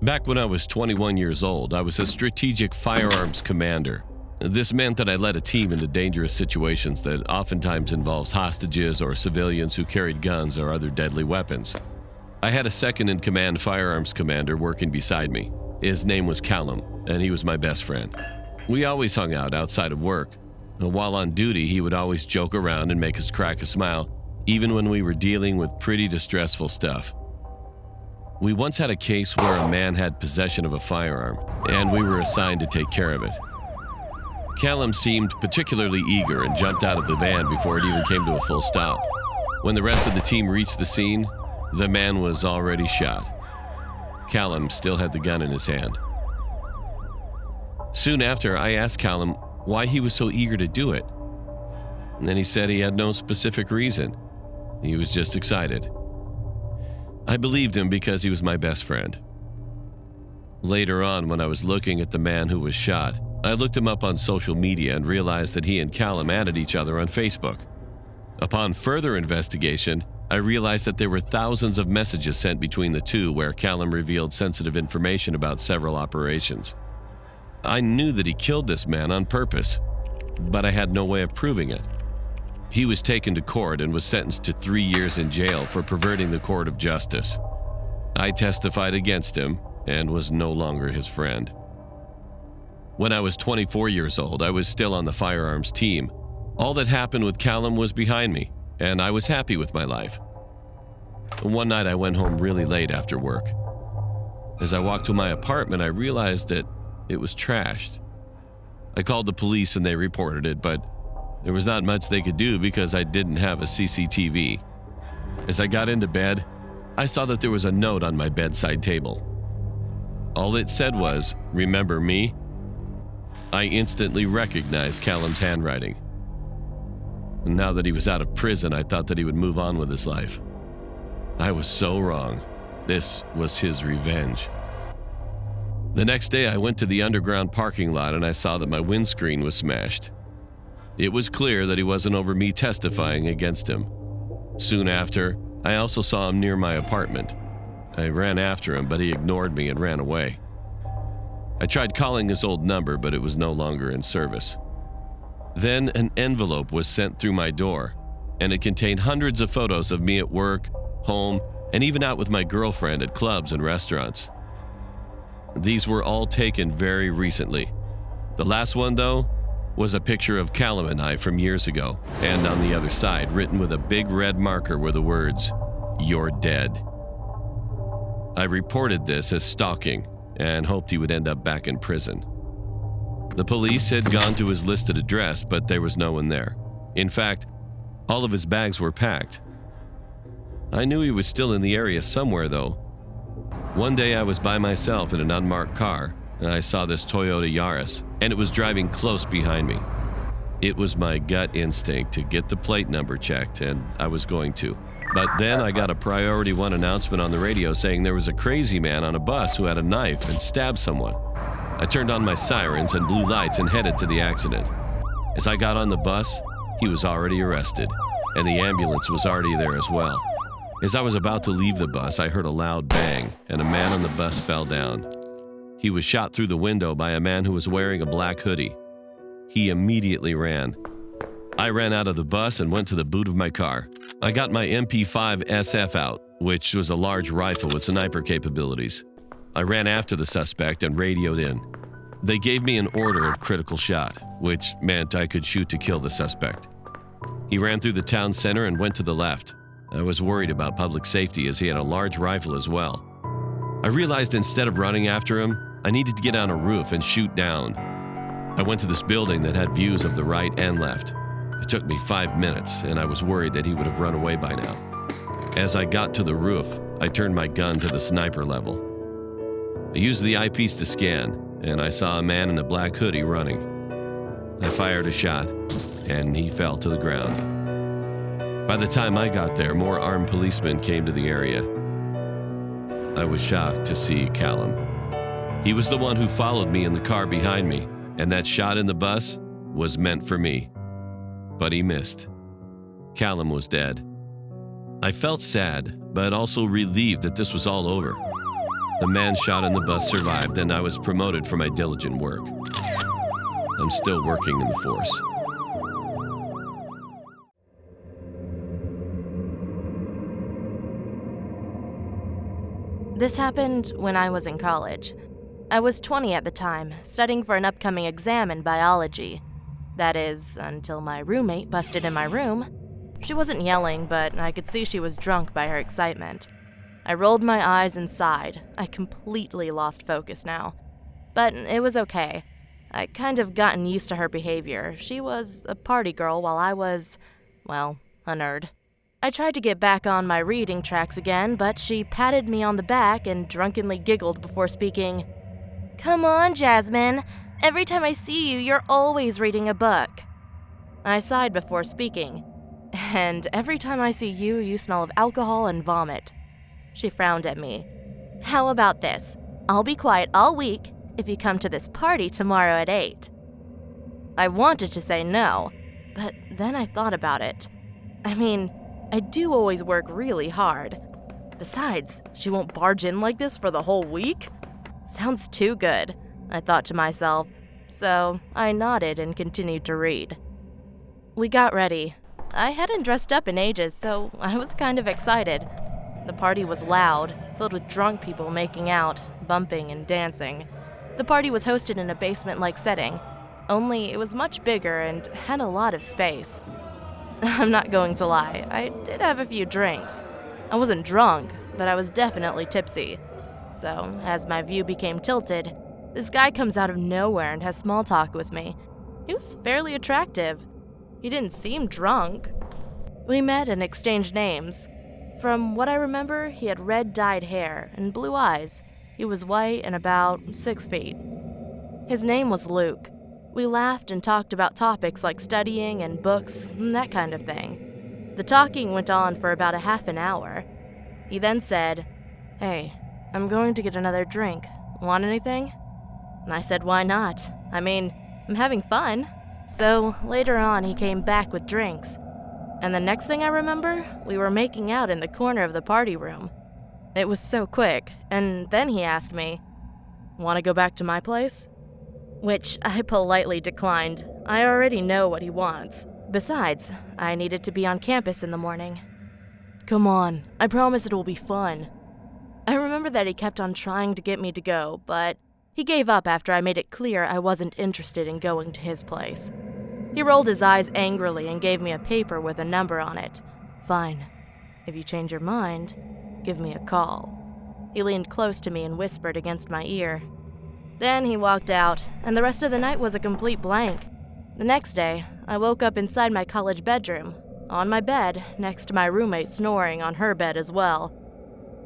Back when I was 21 years old, I was a strategic firearms commander. This meant that I led a team into dangerous situations that oftentimes involves hostages or civilians who carried guns or other deadly weapons. I had a second-in-command firearms commander working beside me. His name was Callum, and he was my best friend. We always hung out outside of work. While on duty, he would always joke around and make us crack a smile, even when we were dealing with pretty distressful stuff. We once had a case where a man had possession of a firearm, and we were assigned to take care of it. Callum seemed particularly eager and jumped out of the van before it even came to a full stop. When the rest of the team reached the scene, the man was already shot. Callum still had the gun in his hand. Soon after, I asked Callum why he was so eager to do it. And then he said he had no specific reason. He was just excited. I believed him because he was my best friend. Later on, when I was looking at the man who was shot, I looked him up on social media and realized that he and Callum added each other on Facebook. Upon further investigation, I realized that there were thousands of messages sent between the two where Callum revealed sensitive information about several operations. I knew that he killed this man on purpose, but I had no way of proving it. He was taken to court and was sentenced to 3 years in jail for perverting the court of justice. I testified against him and was no longer his friend. When I was 24 years old, I was still on the firearms team. All that happened with Callum was behind me, and I was happy with my life. One night I went home really late after work. As I walked to my apartment, I realized that it was trashed. I called the police and they reported it, but there was not much they could do because I didn't have a CCTV. As I got into bed, I saw that there was a note on my bedside table. All it said was, "Remember me?" I instantly recognized Callum's handwriting. And now that he was out of prison, I thought that he would move on with his life. I was so wrong. This was his revenge. The next day, I went to the underground parking lot and I saw that my windscreen was smashed. It was clear that he wasn't over me testifying against him. Soon after, I also saw him near my apartment. I ran after him, but he ignored me and ran away. I tried calling his old number, but it was no longer in service. Then an envelope was sent through my door, and it contained hundreds of photos of me at work, home, and even out with my girlfriend at clubs and restaurants. These were all taken very recently. The last one, though, was a picture of Callum and I from years ago, and on the other side, written with a big red marker, were the words, "You're dead." I reported this as stalking and hoped he would end up back in prison. The police had gone to his listed address, but there was no one there. In fact, all of his bags were packed. I knew he was still in the area somewhere, though. One day I was by myself in an unmarked car, and I saw this Toyota Yaris, and it was driving close behind me. It was my gut instinct to get the plate number checked, and I was going to. But then I got a Priority 1 announcement on the radio saying there was a crazy man on a bus who had a knife and stabbed someone. I turned on my sirens and blue lights and headed to the accident. As I got on the bus, he was already arrested, and the ambulance was already there as well. As I was about to leave the bus, I heard a loud bang, and a man on the bus fell down. He was shot through the window by a man who was wearing a black hoodie. He immediately ran. I ran out of the bus and went to the boot of my car. I got my MP5 SF out, which was a large rifle with sniper capabilities. I ran after the suspect and radioed in. They gave me an order of critical shot, which meant I could shoot to kill the suspect. He ran through the town center and went to the left. I was worried about public safety as he had a large rifle as well. I realized instead of running after him, I needed to get on a roof and shoot down. I went to this building that had views of the right and left. It took me 5 minutes, and I was worried that he would have run away by now. As I got to the roof, I turned my gun to the sniper level. I used the eyepiece to scan, and I saw a man in a black hoodie running. I fired a shot, and he fell to the ground. By the time I got there, more armed policemen came to the area. I was shocked to see Callum. He was the one who followed me in the car behind me, and that shot in the bus was meant for me. But he missed. Callum was dead. I felt sad, but also relieved that this was all over. The man shot in the bus survived, and I was promoted for my diligent work. I'm still working in the force. This happened when I was in college. I was 20 at the time, studying for an upcoming exam in biology. That is, until my roommate busted in my room. She wasn't yelling, but I could see she was drunk by her excitement. I rolled my eyes and sighed. I completely lost focus now. But it was okay. I'd kind of gotten used to her behavior. She was a party girl while I was, well, a nerd. I tried to get back on my reading tracks again, but she patted me on the back and drunkenly giggled before speaking. "Come on, Jasmine. Every time I see you, you're always reading a book." I sighed before speaking. "And every time I see you, you smell of alcohol and vomit." She frowned at me. "How about this? I'll be quiet all week if you come to this party tomorrow at 8. I wanted to say no, but then I thought about it. I mean, I do always work really hard. Besides, she won't barge in like this for the whole week? Sounds too good, I thought to myself, so I nodded and continued to read. We got ready. I hadn't dressed up in ages, so I was kind of excited. The party was loud, filled with drunk people making out, bumping, and dancing. The party was hosted in a basement-like setting, only it was much bigger and had a lot of space. I'm not going to lie, I did have a few drinks. I wasn't drunk, but I was definitely tipsy. So, as my view became tilted, this guy comes out of nowhere and has small talk with me. He was fairly attractive. He didn't seem drunk. We met and exchanged names. From what I remember, he had red dyed hair and blue eyes. He was white and about 6 feet. His name was Luke. We laughed and talked about topics like studying and books and that kind of thing. The talking went on for about a half an hour. He then said, "Hey, I'm going to get another drink. Want anything?" And I said, "Why not? I mean, I'm having fun." So later on, he came back with drinks. And the next thing I remember, we were making out in the corner of the party room. It was so quick, and then he asked me, "Want to go back to my place?" Which I politely declined. I already know what he wants. Besides, I needed to be on campus in the morning. "Come on, I promise it will be fun." I remember that he kept on trying to get me to go, but he gave up after I made it clear I wasn't interested in going to his place. He rolled his eyes angrily and gave me a paper with a number on it. "Fine. If you change your mind, give me a call." He leaned close to me and whispered against my ear. Then he walked out, and the rest of the night was a complete blank. The next day, I woke up inside my college bedroom, on my bed, next to my roommate snoring on her bed as well.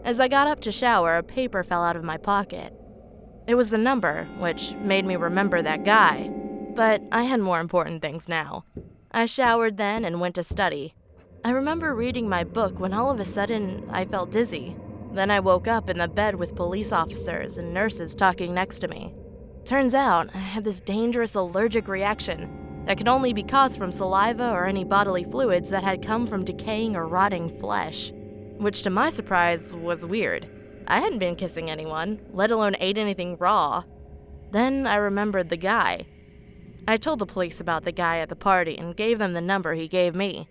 As I got up to shower, a paper fell out of my pocket. It was the number, which made me remember that guy. But I had more important things now. I showered then and went to study. I remember reading my book when all of a sudden I felt dizzy. Then I woke up in the bed with police officers and nurses talking next to me. Turns out I had this dangerous allergic reaction that could only be caused from saliva or any bodily fluids that had come from decaying or rotting flesh. Which to my surprise was weird. I hadn't been kissing anyone, let alone ate anything raw. Then I remembered the guy. I told the police about the guy at the party and gave them the number he gave me.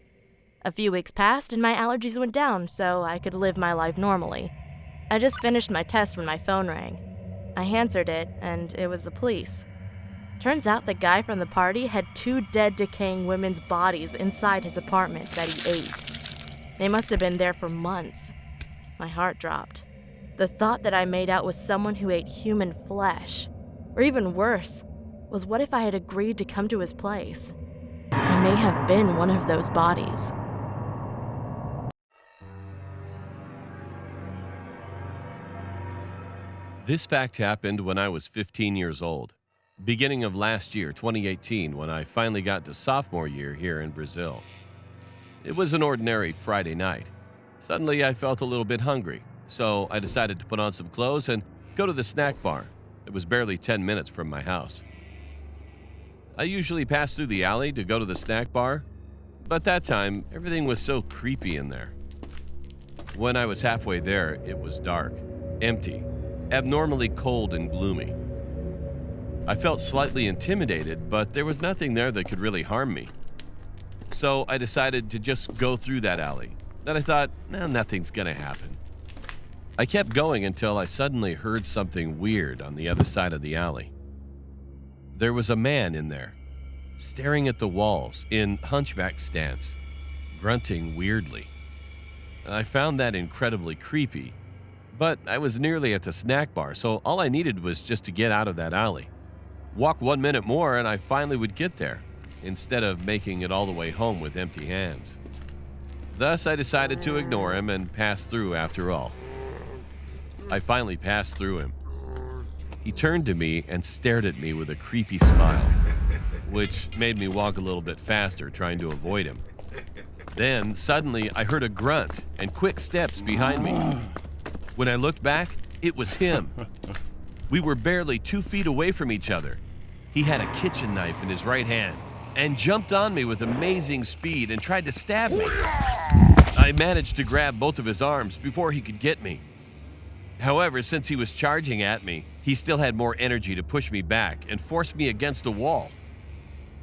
A few weeks passed and my allergies went down so I could live my life normally. I just finished my test when my phone rang. I answered it and it was the police. Turns out the guy from the party had 2 dead, decaying women's bodies inside his apartment that he ate. They must have been there for months. My heart dropped. The thought that I made out with someone who ate human flesh, or even worse, was what if I had agreed to come to his place? I may have been one of those bodies. This fact happened when I was 15 years old, beginning of last year, 2018, when I finally got to sophomore year here in Brazil. It was an ordinary Friday night. Suddenly, I felt a little bit hungry, so I decided to put on some clothes and go to the snack bar. It was barely 10 minutes from my house. I usually pass through the alley to go to the snack bar, but that time, everything was so creepy in there. When I was halfway there, it was dark, empty, abnormally cold and gloomy. I felt slightly intimidated, but there was nothing there that could really harm me. So I decided to just go through that alley. Then I thought, nothing's gonna happen. I kept going until I suddenly heard something weird on the other side of the alley. There was a man in there, staring at the walls in hunchback stance, grunting weirdly. I found that incredibly creepy, but I was nearly at the snack bar, so all I needed was just to get out of that alley. Walk 1 minute more and I finally would get there, instead of making it all the way home with empty hands. Thus, I decided to ignore him and pass through after all. I finally passed through him. He turned to me and stared at me with a creepy smile, which made me walk a little bit faster, trying to avoid him. Then, suddenly, I heard a grunt and quick steps behind me. When I looked back, it was him. We were barely 2 feet away from each other. He had a kitchen knife in his right hand and jumped on me with amazing speed and tried to stab me. I managed to grab both of his arms before he could get me. However, since he was charging at me, he still had more energy to push me back and force me against a wall.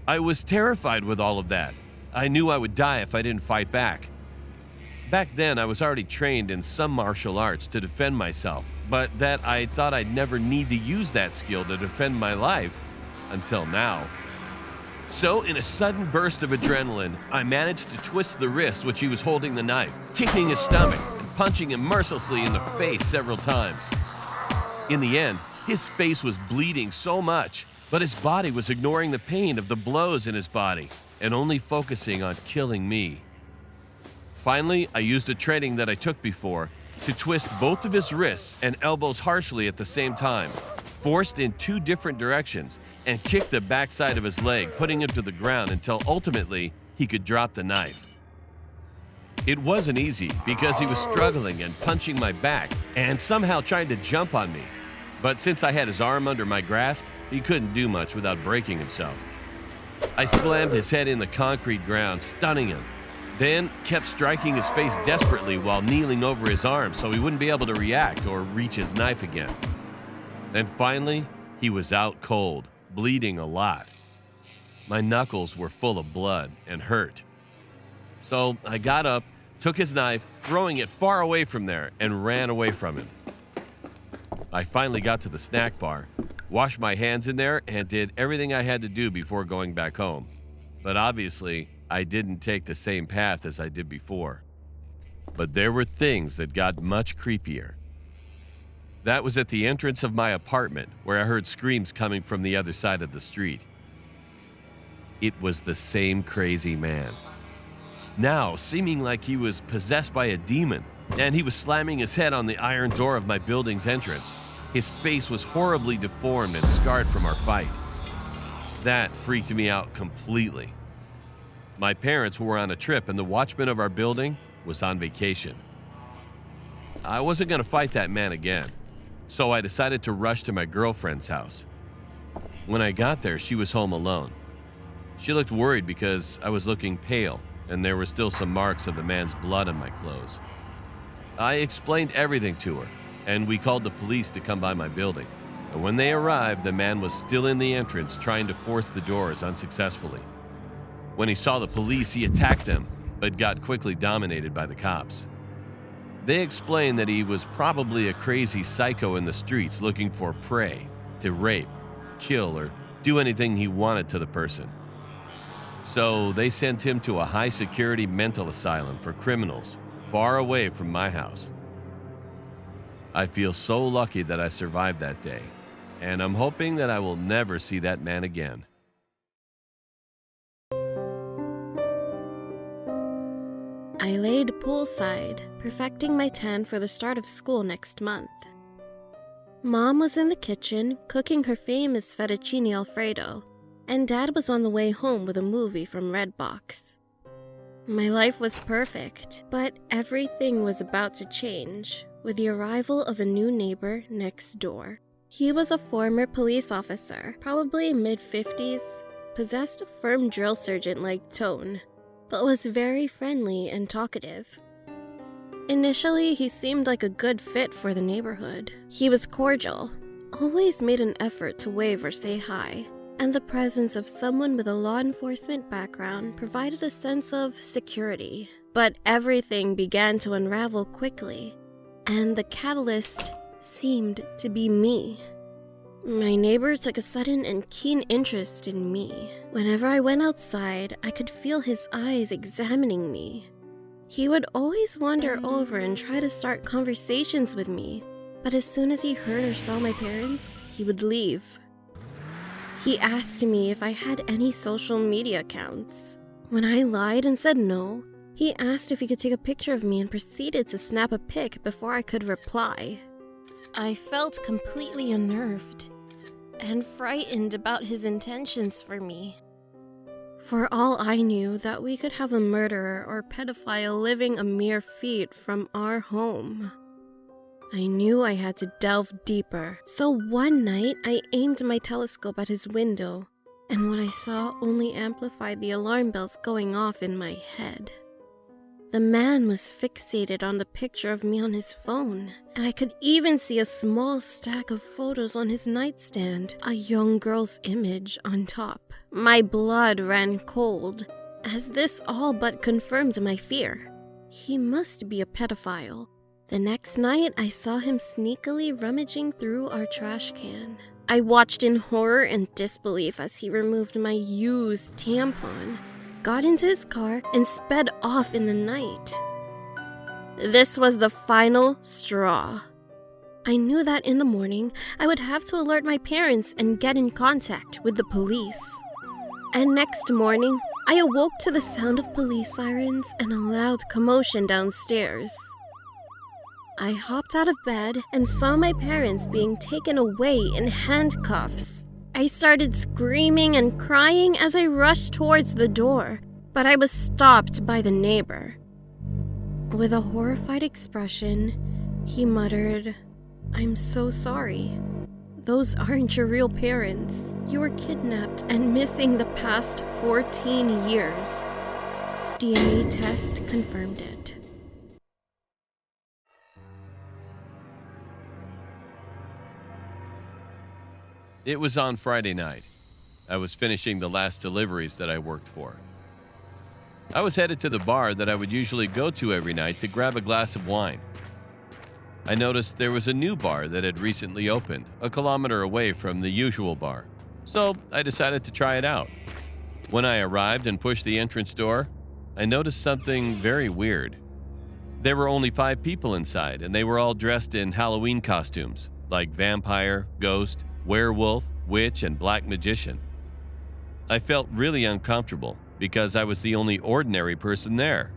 I was terrified with all of that. I knew I would die if I didn't fight back. Back then, I was already trained in some martial arts to defend myself, but that I thought I'd never need to use that skill to defend my life until now. So, in a sudden burst of adrenaline, I managed to twist the wrist which he was holding the knife, kicking his stomach and punching him mercilessly in the face several times. In the end, his face was bleeding so much, but his body was ignoring the pain of the blows in his body and only focusing on killing me. Finally, I used a training that I took before to twist both of his wrists and elbows harshly at the same time, forced in 2 different directions, and kicked the backside of his leg, putting him to the ground until ultimately he could drop the knife. It wasn't easy because he was struggling and punching my back and somehow trying to jump on me. But since I had his arm under my grasp, he couldn't do much without breaking himself. I slammed his head in the concrete ground, stunning him, then kept striking his face desperately while kneeling over his arm so he wouldn't be able to react or reach his knife again. Then finally, he was out cold, bleeding a lot. My knuckles were full of blood and hurt. So I got up, took his knife, throwing it far away from there, and ran away from him. I finally got to the snack bar, washed my hands in there, and did everything I had to do before going back home. But obviously, I didn't take the same path as I did before. But there were things that got much creepier. That was at the entrance of my apartment, where I heard screams coming from the other side of the street. It was the same crazy man. Now, seeming like he was possessed by a demon, and he was slamming his head on the iron door of my building's entrance. His face was horribly deformed and scarred from our fight. That freaked me out completely. My parents were on a trip and the watchman of our building was on vacation. I wasn't going to fight that man again, so I decided to rush to my girlfriend's house. When I got there, she was home alone. She looked worried because I was looking pale and there were still some marks of the man's blood on my clothes. I explained everything to her, and we called the police to come by my building. And when they arrived, the man was still in the entrance trying to force the doors unsuccessfully. When he saw the police, he attacked them, but got quickly dominated by the cops. They explained that he was probably a crazy psycho in the streets looking for prey to rape, kill, or do anything he wanted to the person. So they sent him to a high-security mental asylum for criminals far away from my house. I feel so lucky that I survived that day, and I'm hoping that I will never see that man again. I laid poolside, perfecting my tan for the start of school next month. Mom was in the kitchen, cooking her famous fettuccine alfredo, and Dad was on the way home with a movie from Redbox. My life was perfect, but everything was about to change with the arrival of a new neighbor next door. He was a former police officer, probably mid-50s, possessed a firm drill sergeant-like tone, but was very friendly and talkative. Initially, he seemed like a good fit for the neighborhood. He was cordial, always made an effort to wave or say hi, and the presence of someone with a law enforcement background provided a sense of security. But everything began to unravel quickly, and the catalyst seemed to be me. My neighbor took a sudden and keen interest in me. Whenever I went outside, I could feel his eyes examining me. He would always wander over and try to start conversations with me, but as soon as he heard or saw my parents, he would leave. He asked me if I had any social media accounts. When I lied and said no, he asked if he could take a picture of me and proceeded to snap a pic before I could reply. I felt completely unnerved and frightened about his intentions for me. For all I knew, that we could have a murderer or pedophile living a mere feet from our home. I knew I had to delve deeper, so one night I aimed my telescope at his window, and what I saw only amplified the alarm bells going off in my head. The man was fixated on the picture of me on his phone, and I could even see a small stack of photos on his nightstand, a young girl's image on top. My blood ran cold, as this all but confirmed my fear. He must be a pedophile. The next night, I saw him sneakily rummaging through our trash can. I watched in horror and disbelief as he removed my used tampon, got into his car, and sped off in the night. This was the final straw. I knew that in the morning, I would have to alert my parents and get in contact with the police. And next morning, I awoke to the sound of police sirens and a loud commotion downstairs. I hopped out of bed and saw my parents being taken away in handcuffs. I started screaming and crying as I rushed towards the door, but I was stopped by the neighbor. With a horrified expression, he muttered, "I'm so sorry. Those aren't your real parents. You were kidnapped and missing the past 14 years." DNA test confirmed it. It was on Friday night. I was finishing the last deliveries that I worked for. I was headed to the bar that I would usually go to every night to grab a glass of wine. I noticed there was a new bar that had recently opened, a kilometer away from the usual bar, so I decided to try it out. When I arrived and pushed the entrance door, I noticed something very weird. There were only 5 people inside, and they were all dressed in Halloween costumes, like vampire, ghost, werewolf, witch, and black magician. I felt really uncomfortable because I was the only ordinary person there,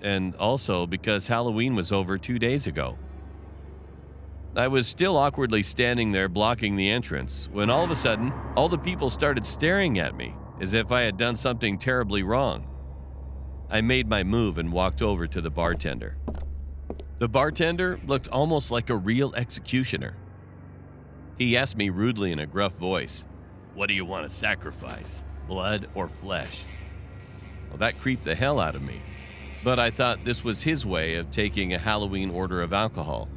and also because Halloween was over 2 days ago. I was still awkwardly standing there blocking the entrance when all of a sudden, all the people started staring at me as if I had done something terribly wrong. I made my move and walked over to the bartender. The bartender looked almost like a real executioner. He asked me rudely in a gruff voice, "What do you want to sacrifice, blood or flesh?" Well, that creeped the hell out of me, but I thought this was his way of taking a Halloween order of alcohol.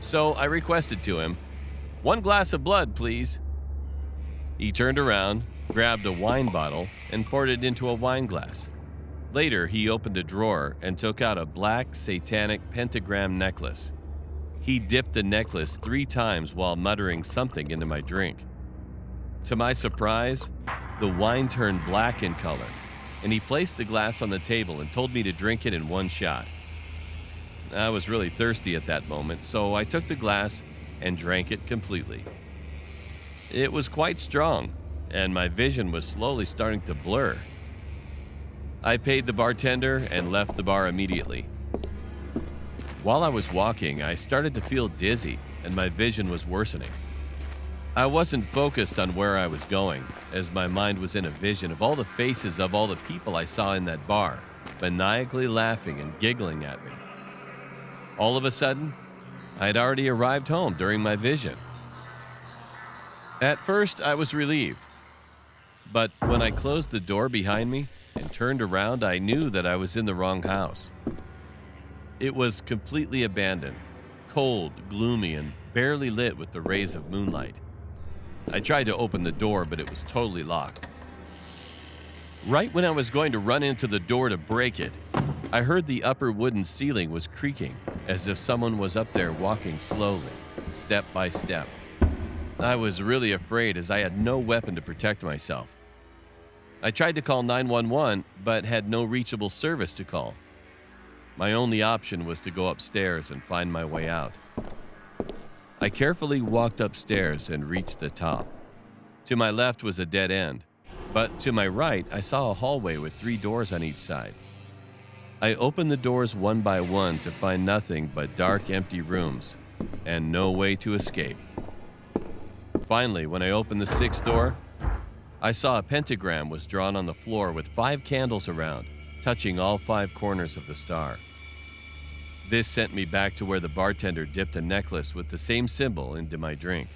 So I requested to him, "1 glass of blood, please." He turned around, grabbed a wine bottle, and poured it into a wine glass. Later, he opened a drawer and took out a black satanic pentagram necklace. He dipped the necklace 3 times while muttering something into my drink. To my surprise, the wine turned black in color, and he placed the glass on the table and told me to drink it in 1 shot. I was really thirsty at that moment, so I took the glass and drank it completely. It was quite strong, and my vision was slowly starting to blur. I paid the bartender and left the bar immediately. While I was walking, I started to feel dizzy, and my vision was worsening. I wasn't focused on where I was going, as my mind was in a vision of all the faces of all the people I saw in that bar, maniacally laughing and giggling at me. All of a sudden, I had already arrived home during my vision. At first, I was relieved, but when I closed the door behind me and turned around, I knew that I was in the wrong house. It was completely abandoned, cold, gloomy, and barely lit with the rays of moonlight. I tried to open the door, but it was totally locked. Right when I was going to run into the door to break it, I heard the upper wooden ceiling was creaking, as if someone was up there walking slowly, step by step. I was really afraid as I had no weapon to protect myself. I tried to call 911, but had no reachable service to call. My only option was to go upstairs and find my way out. I carefully walked upstairs and reached the top. To my left was a dead end, but to my right, I saw a hallway with 3 doors on each side. I opened the doors one by one to find nothing but dark, empty rooms and no way to escape. Finally, when I opened the 6th door, I saw a pentagram was drawn on the floor with 5 candles around, touching all 5 corners of the star. This sent me back to where the bartender dipped a necklace with the same symbol into my drink,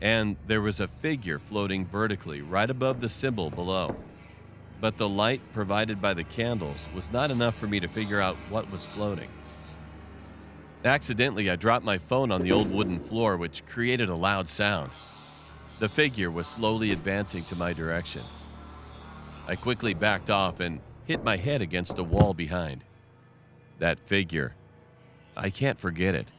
and there was a figure floating vertically right above the symbol below. But the light provided by the candles was not enough for me to figure out what was floating. Accidentally, I dropped my phone on the old wooden floor, which created a loud sound. The figure was slowly advancing to my direction. I quickly backed off and hit my head against a wall behind. That figure, I can't forget it.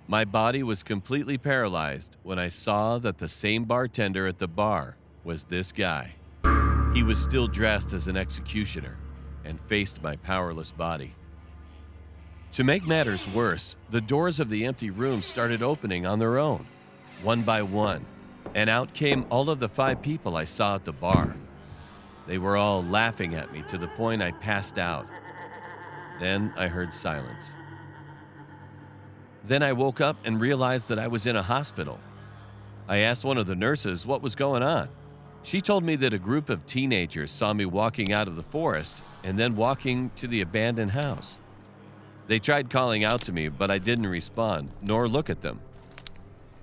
My body was completely paralyzed when I saw that the same bartender at the bar was this guy. He was still dressed as an executioner and faced my powerless body. To make matters worse, the doors of the empty room started opening on their own, one by one, and out came all of the 5 people I saw at the bar. They were all laughing at me to the point I passed out. Then I heard silence. Then I woke up and realized that I was in a hospital. I asked one of the nurses what was going on. She told me that a group of teenagers saw me walking out of the forest and then walking to the abandoned house. They tried calling out to me, but I didn't respond nor look at them.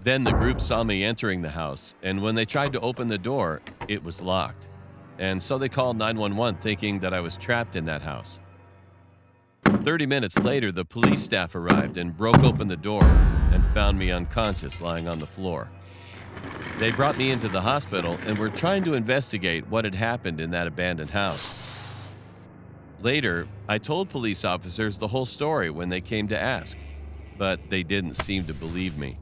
Then the group saw me entering the house, and when they tried to open the door, it was locked. And so they called 911 thinking that I was trapped in that house. 30 minutes later, the police staff arrived and broke open the door and found me unconscious lying on the floor. They brought me into the hospital and were trying to investigate what had happened in that abandoned house. Later, I told police officers the whole story when they came to ask, but they didn't seem to believe me,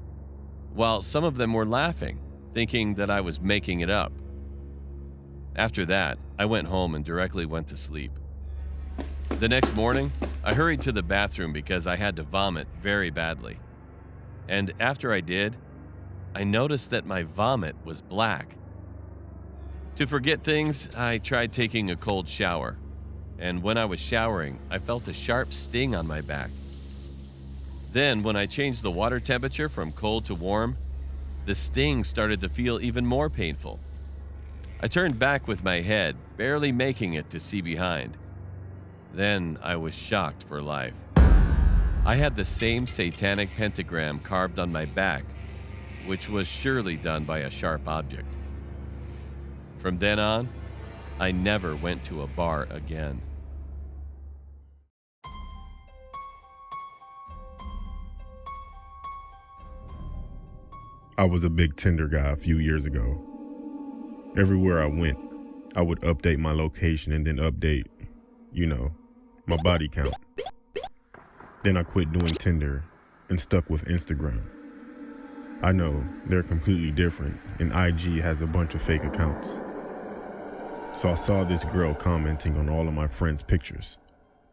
while some of them were laughing, thinking that I was making it up. After that, I went home and directly went to sleep. The next morning, I hurried to the bathroom because I had to vomit very badly. And after I did, I noticed that my vomit was black. To forget things, I tried taking a cold shower, and when I was showering, I felt a sharp sting on my back. Then, when I changed the water temperature from cold to warm, the sting started to feel even more painful. I turned back with my head, barely making it to see behind. Then I was shocked for life. I had the same satanic pentagram carved on my back, which was surely done by a sharp object. From then on, I never went to a bar again. I was a big Tinder guy a few years ago. Everywhere I went, I would update my location and then update, my body count. Then I quit doing Tinder and stuck with Instagram. I know they're completely different, and IG has a bunch of fake accounts. So I saw this girl commenting on all of my friends' pictures.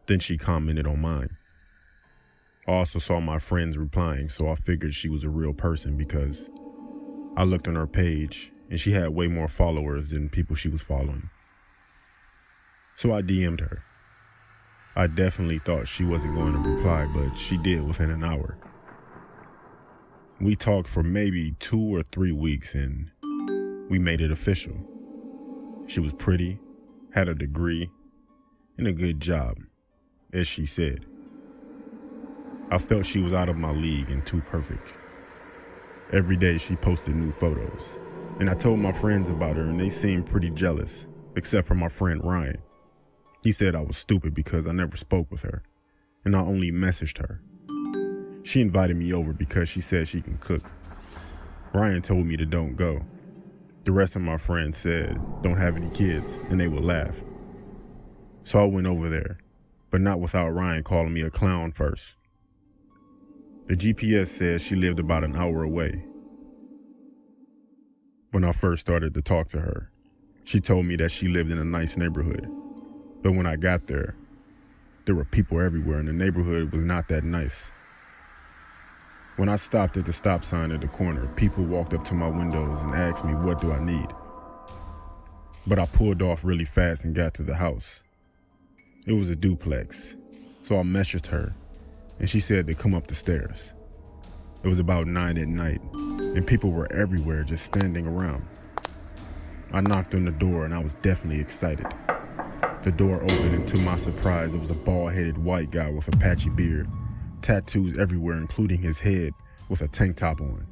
Then she commented on mine. I also saw my friends replying, so I figured she was a real person because I looked on her page and she had way more followers than people she was following. So I DM'd her. I definitely thought she wasn't going to reply, but she did within an hour. We talked for maybe 2 or 3 weeks and we made it official. She was pretty, had a degree, and a good job, as she said. I felt she was out of my league and too perfect. Every day she posted new photos, and I told my friends about her and they seemed pretty jealous, except for my friend Ryan. He said I was stupid because I never spoke with her. and I only messaged her. She invited me over because she said she can cook. Ryan told me to don't go. The rest of my friends said don't have any kids and they would laugh. So I went over there, but not without Ryan calling me a clown first. The GPS said she lived about an hour away. When I first started to talk to her, she told me that she lived in a nice neighborhood. But when I got there were people everywhere and the neighborhood was not that nice. When I stopped at the stop sign at the corner, people walked up to my windows and asked me what do I need. But I pulled off really fast and got to the house. It was a duplex, so I messaged her and she said to come up the stairs. It was about 9 at night and people were everywhere just standing around. I knocked on the door and I was definitely excited. The door opened and to my surprise, it was a bald-headed white guy with a patchy beard, tattoos everywhere including his head with a tank top on.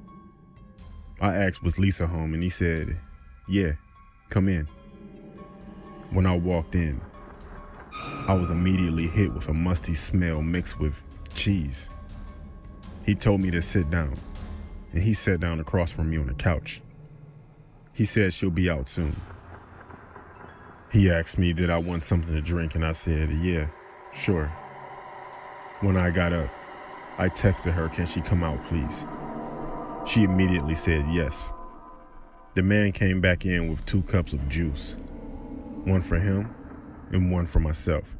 I asked was Lisa home and he said, yeah, come in. When I walked in, I was immediately hit with a musty smell mixed with cheese. He told me to sit down, and he sat down across from me on the couch. He said she'll be out soon. He asked me did I want something to drink, and I said, yeah, sure. When I got up, I texted her, can she come out, please? She immediately said yes. The man came back in with 2 cups of juice, one for him and one for myself.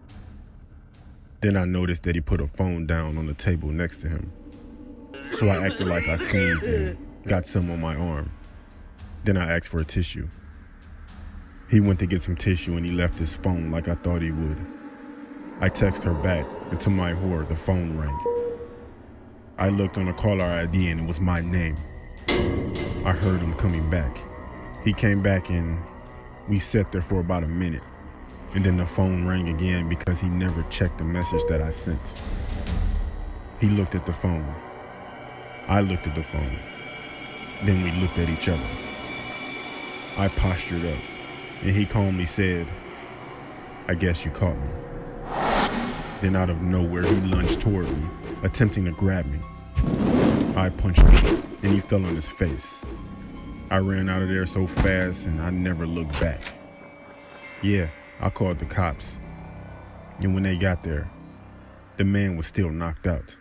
Then I noticed that he put a phone down on the table next to him. So I acted like I sneezed and got some on my arm. Then I asked for a tissue. He went to get some tissue and he left his phone like I thought he would. I texted her back, and to my horror, the phone rang. I looked on the caller ID and it was my name. I heard him coming back. He came back and we sat there for about a minute. And then the phone rang again because he never checked the message that I sent. He looked at the phone. I looked at the phone. Then we looked at each other. I postured up, and he calmly said, I guess you caught me. Then out of nowhere, he lunged toward me, attempting to grab me. I punched him, and he fell on his face. I ran out of there so fast, and I never looked back. Yeah, I called the cops. And when they got there, the man was still knocked out.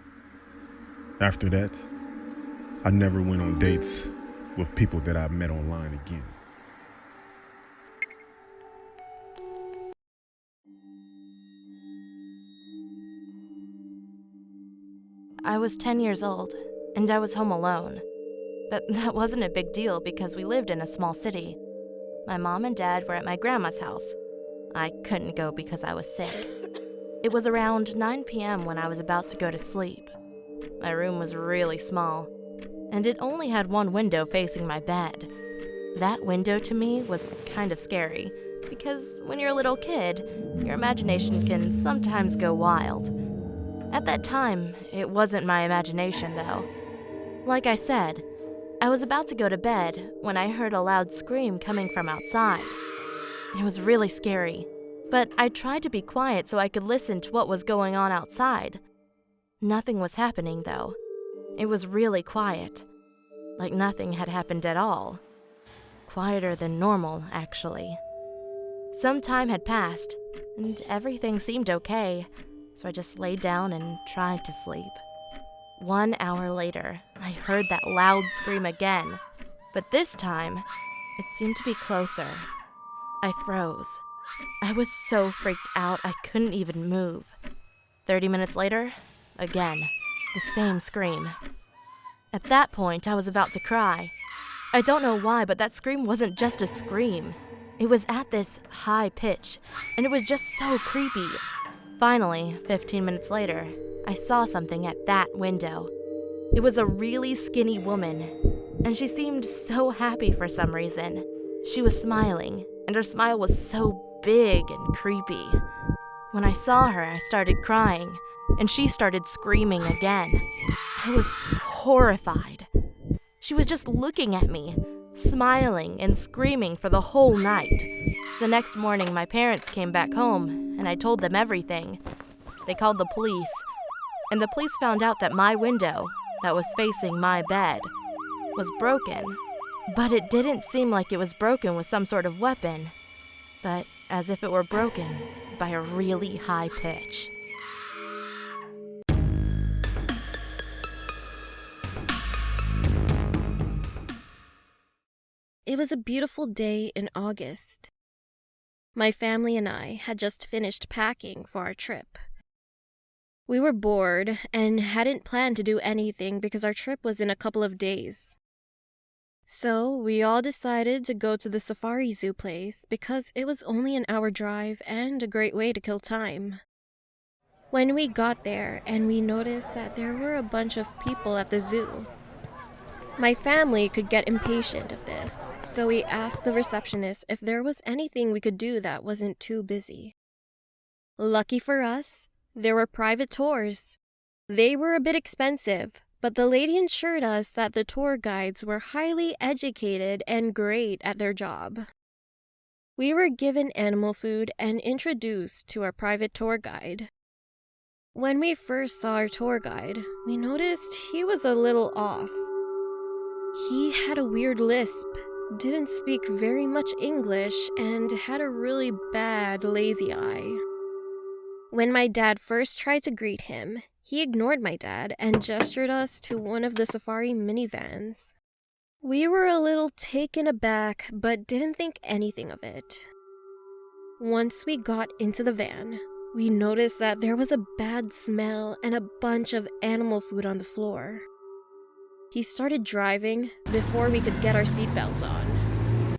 After that, I never went on dates with people that I met online again. I was 10 years old, and I was home alone. But that wasn't a big deal because we lived in a small city. My mom and dad were at my grandma's house. I couldn't go because I was sick. It was around 9 p.m. when I was about to go to sleep. My room was really small, and it only had one window facing my bed. That window to me was kind of scary, because when you're a little kid, your imagination can sometimes go wild. At that time, it wasn't my imagination, though. Like I said, I was about to go to bed when I heard a loud scream coming from outside. It was really scary, but I tried to be quiet so I could listen to what was going on outside. Nothing was happening, though. It was really quiet, like nothing had happened at all. Quieter than normal, actually. Some time had passed, and everything seemed okay, so I just laid down and tried to sleep. 1 hour later, I heard that loud scream again, but this time, it seemed to be closer. I froze. I was so freaked out I couldn't even move. 30 minutes later, again, the same scream. At that point, I was about to cry. I don't know why, but that scream wasn't just a scream. It was at this high pitch, and it was just so creepy. Finally, 15 minutes later, I saw something at that window. It was a really skinny woman, and she seemed so happy for some reason. She was smiling, and her smile was so big and creepy. When I saw her, I started crying, and she started screaming again. I was horrified. She was just looking at me, smiling and screaming for the whole night. The next morning, my parents came back home, and I told them everything. They called the police, and the police found out that my window, that was facing my bed, was broken. But it didn't seem like it was broken with some sort of weapon, but as if it were broken by a really high pitch. It was a beautiful day in August. My family and I had just finished packing for our trip. We were bored and hadn't planned to do anything because our trip was in a couple of days. So we all decided to go to the Safari Zoo place because it was only an hour drive and a great way to kill time. When we got there and we noticed that there were a bunch of people at the zoo, my family could get impatient of this, so we asked the receptionist if there was anything we could do that wasn't too busy. Lucky for us, there were private tours. They were a bit expensive, but the lady assured us that the tour guides were highly educated and great at their job. We were given animal food and introduced to our private tour guide. When we first saw our tour guide, we noticed he was a little off. He had a weird lisp, didn't speak very much English, and had a really bad lazy eye. When my dad first tried to greet him, he ignored my dad and gestured us to one of the safari minivans. We were a little taken aback, but didn't think anything of it. Once we got into the van, we noticed that there was a bad smell and a bunch of animal food on the floor. He started driving before we could get our seatbelts on.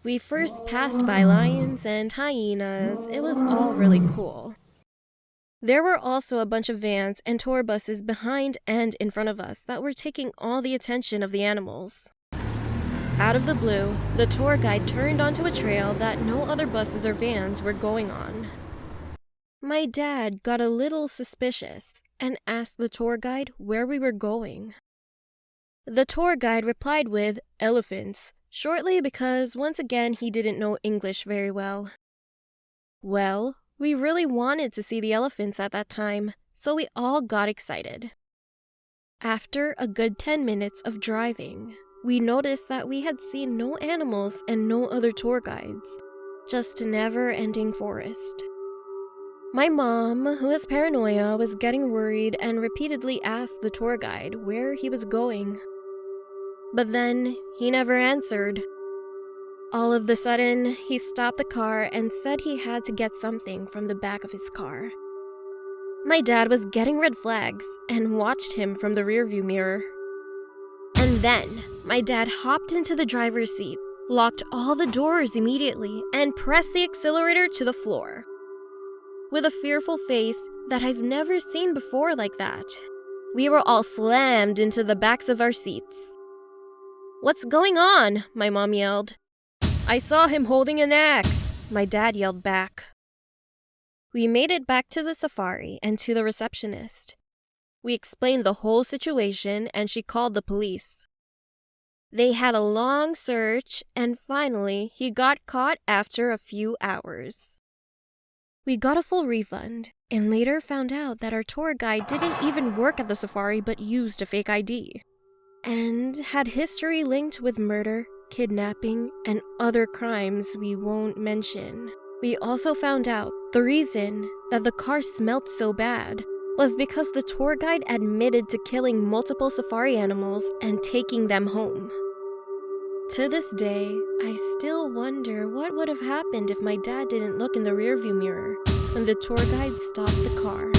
We first passed by lions and hyenas. It was all really cool. There were also a bunch of vans and tour buses behind and in front of us that were taking all the attention of the animals. Out of the blue, the tour guide turned onto a trail that no other buses or vans were going on. My dad got a little suspicious and asked the tour guide where we were going. The tour guide replied with elephants, shortly because once again he didn't know English very well. Well, we really wanted to see the elephants at that time, so we all got excited. After a good 10 minutes of driving, we noticed that we had seen no animals and no other tour guides, just a never-ending forest. My mom, who has paranoia, was getting worried and repeatedly asked the tour guide where he was going. But then, he never answered. All of a sudden, he stopped the car and said he had to get something from the back of his car. My dad was getting red flags and watched him from the rearview mirror. And then, my dad hopped into the driver's seat, locked all the doors immediately, and pressed the accelerator to the floor. With a fearful face that I've never seen before like that, we were all slammed into the backs of our seats. "What's going on?" my mom yelled. "I saw him holding an axe," my dad yelled back. We made it back to the safari and to the receptionist. We explained the whole situation and she called the police. They had a long search and finally he got caught after a few hours. We got a full refund and later found out that our tour guide didn't even work at the safari but used a fake ID. And had history linked with murder, kidnapping, and other crimes we won't mention. We also found out the reason that the car smelled so bad was because the tour guide admitted to killing multiple safari animals and taking them home. To this day, I still wonder what would have happened if my dad didn't look in the rearview mirror when the tour guide stopped the car.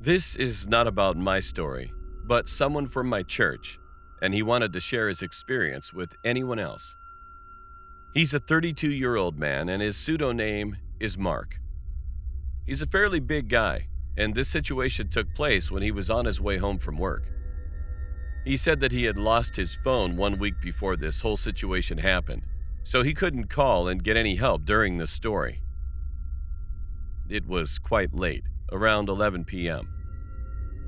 This is not about my story, but someone from my church, and he wanted to share his experience with anyone else. He's a 32-year-old man, and his pseudonym is Mark. He's a fairly big guy, and this situation took place when he was on his way home from work. He said that he had lost his phone 1 week before this whole situation happened, so he couldn't call and get any help during the story. It was quite late, around 11 p.m.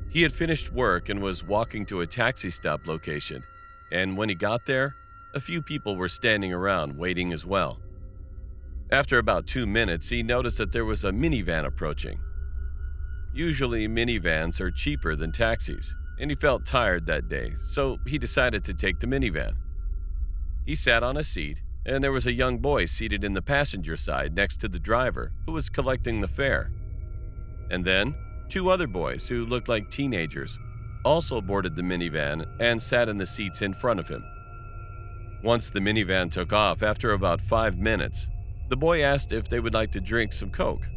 He had finished work and was walking to a taxi stop location, and when he got there, a few people were standing around waiting as well. After about 2 minutes, he noticed that there was a minivan approaching. Usually, minivans are cheaper than taxis, and he felt tired that day, so he decided to take the minivan. He sat on a seat, and there was a young boy seated in the passenger side next to the driver who was collecting the fare. And then, 2 other boys who looked like teenagers also boarded the minivan and sat in the seats in front of him. Once the minivan took off, after about 5 minutes, the boy asked if they would like to drink some Coke.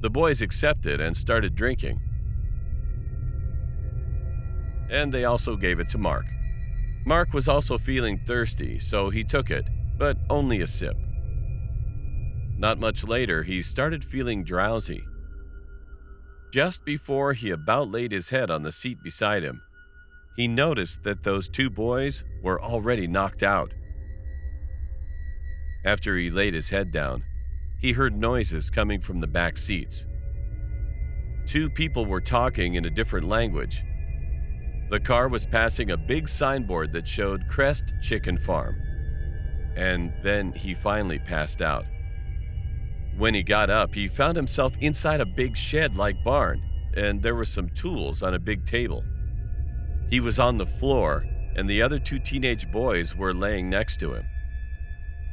The boys accepted and started drinking. And they also gave it to Mark. Mark was also feeling thirsty, so he took it, but only a sip. Not much later, he started feeling drowsy. Just before he about laid his head on the seat beside him, he noticed that those 2 boys were already knocked out. After he laid his head down, he heard noises coming from the back seats. 2 people were talking in a different language. The car was passing a big signboard that showed Crest Chicken Farm. And then he finally passed out. When he got up, he found himself inside a big shed-like barn, and there were some tools on a big table. He was on the floor, and the other 2 teenage boys were laying next to him.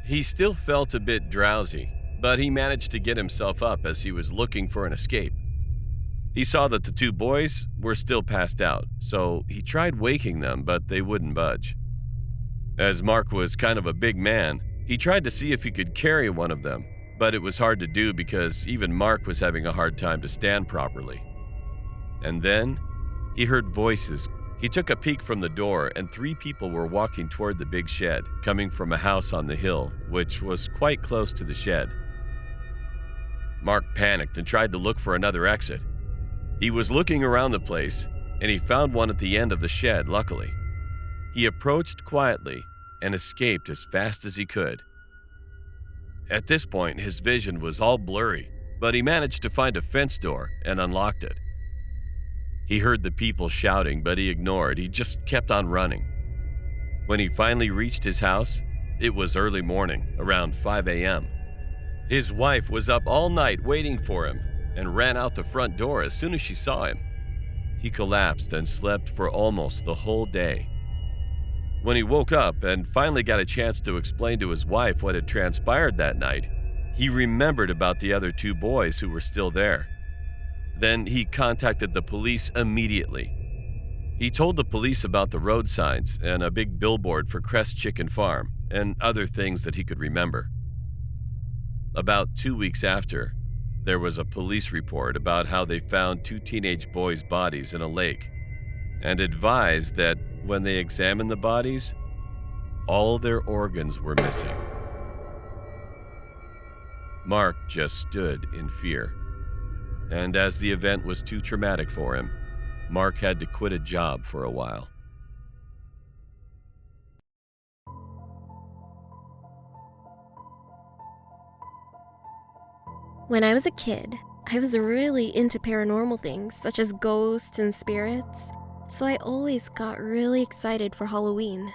He still felt a bit drowsy, but he managed to get himself up as he was looking for an escape. He saw that the 2 boys were still passed out, so he tried waking them, but they wouldn't budge. As Mark was kind of a big man, he tried to see if he could carry one of them, but it was hard to do because even Mark was having a hard time to stand properly. And then he heard voices. He took a peek from the door, and 3 people were walking toward the big shed, coming from a house on the hill, which was quite close to the shed. Mark panicked and tried to look for another exit. He was looking around the place, and he found one at the end of the shed, luckily. He approached quietly and escaped as fast as he could. At this point, his vision was all blurry, but he managed to find a fence door and unlocked it. He heard the people shouting, but he ignored. He just kept on running. When he finally reached his house, it was early morning, around 5 a.m. His wife was up all night waiting for him and ran out the front door as soon as she saw him. He collapsed and slept for almost the whole day. When he woke up and finally got a chance to explain to his wife what had transpired that night, he remembered about the other 2 boys who were still there. Then he contacted the police immediately. He told the police about the road signs and a big billboard for Crest Chicken Farm and other things that he could remember. About 2 weeks after, there was a police report about how they found 2 teenage boys' bodies in a lake and advised that when they examined the bodies, all their organs were missing. Mark just stood in fear. And as the event was too traumatic for him, Mark had to quit a job for a while. When I was a kid, I was really into paranormal things such as ghosts and spirits, so I always got really excited for Halloween.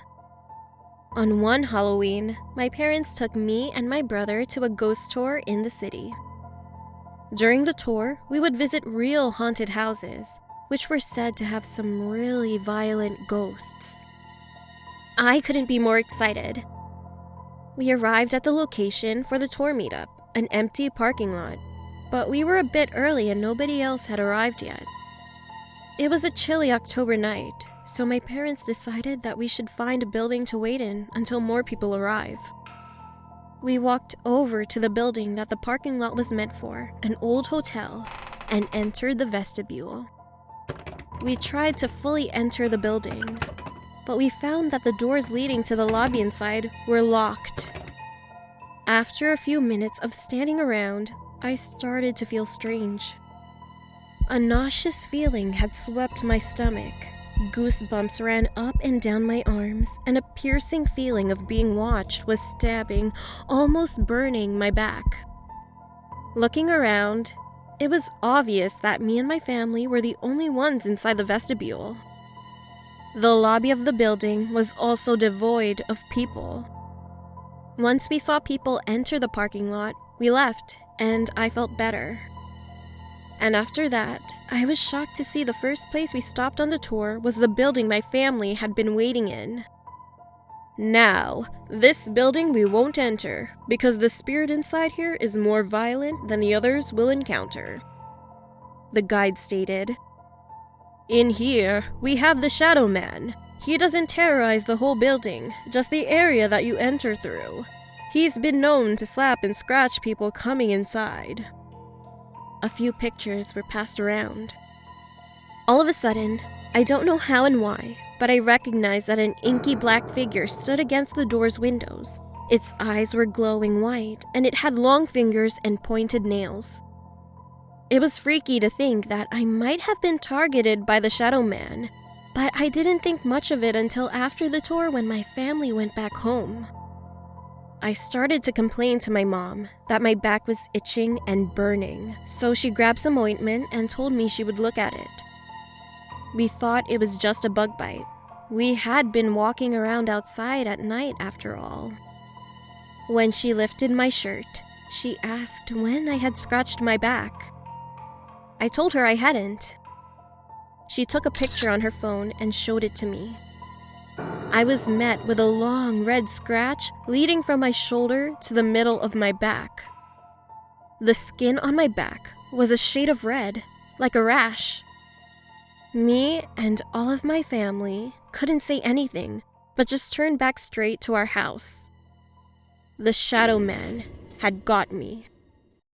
On one Halloween, my parents took me and my brother to a ghost tour in the city. During the tour, we would visit real haunted houses, which were said to have some really violent ghosts. I couldn't be more excited. We arrived at the location for the tour meetup, an empty parking lot, but we were a bit early and nobody else had arrived yet. It was a chilly October night, so my parents decided that we should find a building to wait in until more people arrive. We walked over to the building that the parking lot was meant for, an old hotel, and entered the vestibule. We tried to fully enter the building, but we found that the doors leading to the lobby inside were locked. After a few minutes of standing around, I started to feel strange. A nauseous feeling had swept my stomach. Goosebumps ran up and down my arms, and a piercing feeling of being watched was stabbing, almost burning my back. Looking around, it was obvious that me and my family were the only ones inside the vestibule. The lobby of the building was also devoid of people. Once we saw people enter the parking lot, we left, and I felt better. And after that, I was shocked to see the first place we stopped on the tour was the building my family had been waiting in. Now, this building we won't enter, because the spirit inside here is more violent than the others will encounter. The guide stated, "In here, we have the Shadow Man. He doesn't terrorize the whole building, just the area that you enter through. He's been known to slap and scratch people coming inside." A few pictures were passed around. All of a sudden, I don't know how and why, but I recognized that an inky black figure stood against the door's windows. Its eyes were glowing white, and it had long fingers and pointed nails. It was freaky to think that I might have been targeted by the Shadow Man, but I didn't think much of it until after the tour when my family went back home. I started to complain to my mom that my back was itching and burning, so she grabbed some ointment and told me she would look at it. We thought it was just a bug bite. We had been walking around outside at night after all. When she lifted my shirt, she asked when I had scratched my back. I told her I hadn't. She took a picture on her phone and showed it to me. I was met with a long red scratch leading from my shoulder to the middle of my back. The skin on my back was a shade of red, like a rash. Me and all of my family couldn't say anything, but just turned back straight to our house. The Shadow Man had got me.